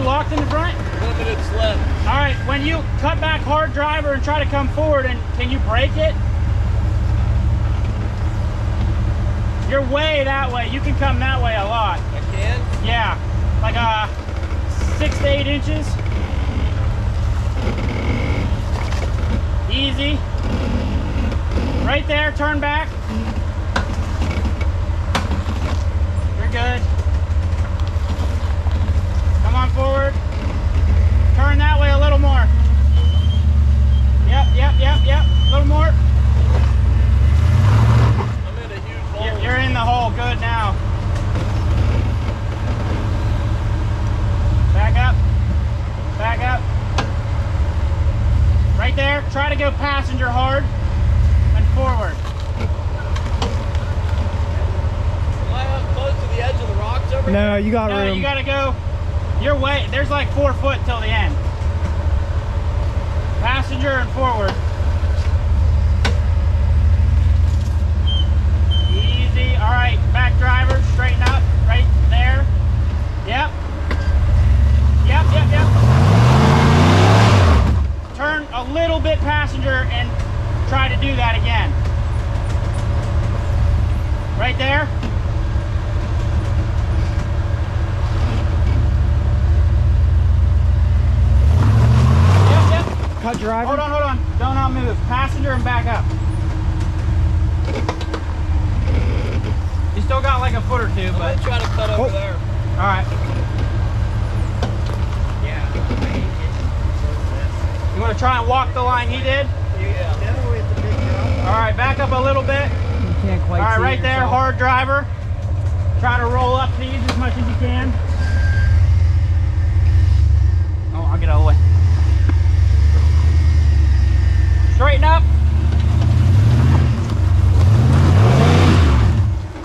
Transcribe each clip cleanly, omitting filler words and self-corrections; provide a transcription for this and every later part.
you locked in the front? Limited slip. All right, when you cut back hard driver and try to come forward, and can you brake it? You're way that way. You can come that way a lot. I can? Yeah, like 6 to 8 inches. Easy. Right there, turn back. You're good. Come on forward. Turn that way a little more. Yep. A little more. I'm in a huge hole. You're in the hole. Good now. Back up. Back up. Right there. Try to go passenger hard and forward. Am I up close to the edge of the rocks over here? No, you got room. No, you gotta go. Your way. There's like 4 foot till the end. Passenger and forward. Easy. All right, back driver, straighten up, right there. Yep. Turn a little bit passenger and try to do that again. Right there. Yep. Cut driver. Hold on. Do not move. Passenger and back up. You still got like a foot or two, I'm but gonna try to cut over there. all right. Yeah. You want to try and walk the line he did? Yeah. All right, back up a little bit. You can't quite All right, see right it there, yourself. hard driver. Try to roll up these as much as you can. Oh, I'll get out of the way. Straighten up.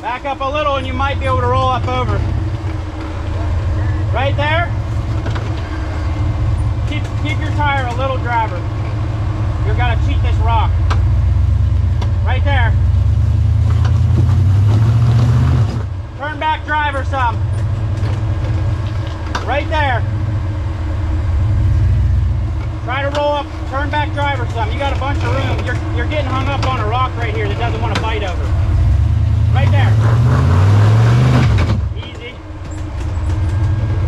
Back up a little and you might be able to roll up over. Right there. Keep your tire a little driver. You're gonna cheat this rock. Right there. Turn back driver some. Right there. Try to roll up, turn back driver some. You got a bunch of room. You're getting hung up on a rock right here that doesn't want to bite over. Right there. Easy.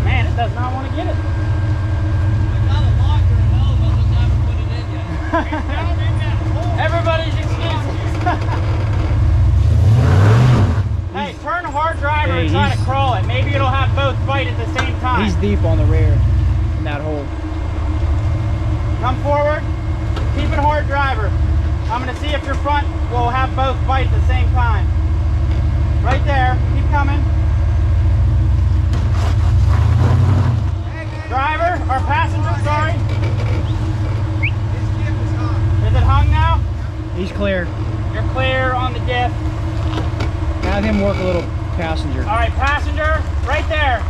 Man, it does not want to get it. I got a locker in hell, but I just haven't put it in yet. Everybody's excuses. Hey, turn hard driver and try to crawl it. Maybe it'll have both bite at the same time. He's deep on the rear in that hole. Come forward. Keep it hard driver. I'm going to see if your front will have both bite at the same time. Right there. Keep coming. Driver, or passenger, sorry. Is it hung now? He's clear. You're clear on the diff. Have him work a little passenger. All right, passenger, right there.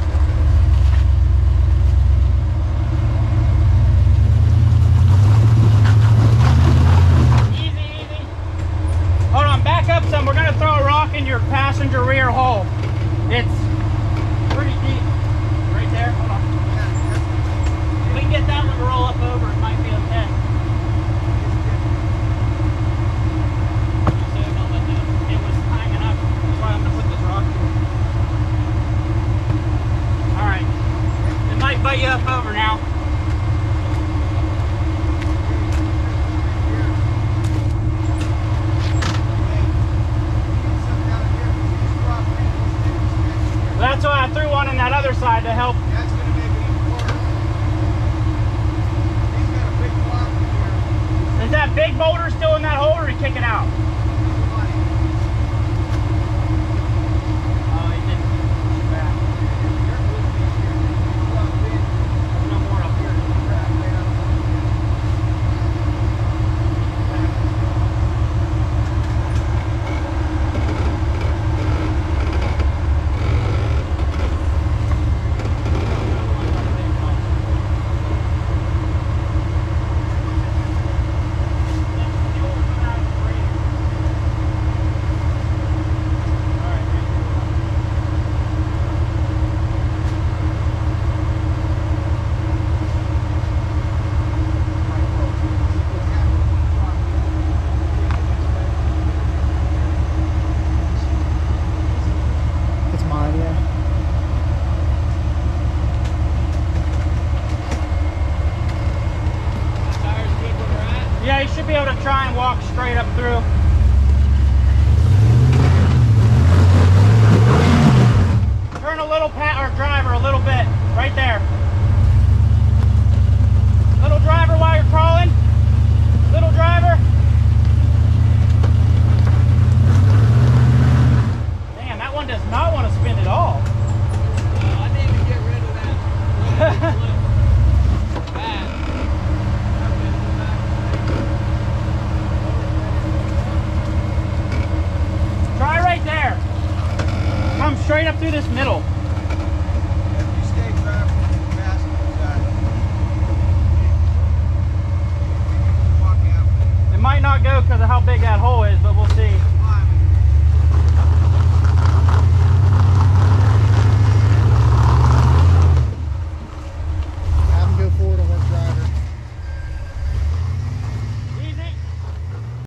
Easy. Hold on, back up some. We're gonna throw a rock in your passenger rear hole. It's pretty deep. Right there, hold on. If we can get that one to roll up over, it might be okay. It was hanging up. That's why I'm gonna put this rock here. All right. It might bite you up over now. Well, that's why I threw one on that other side to help. That's going to make it even worse. He's got a big block in here. Is that big boulder still in that hole, or are you kicking out? Oh, he didn't. Bad. No more up try and walk straight up through.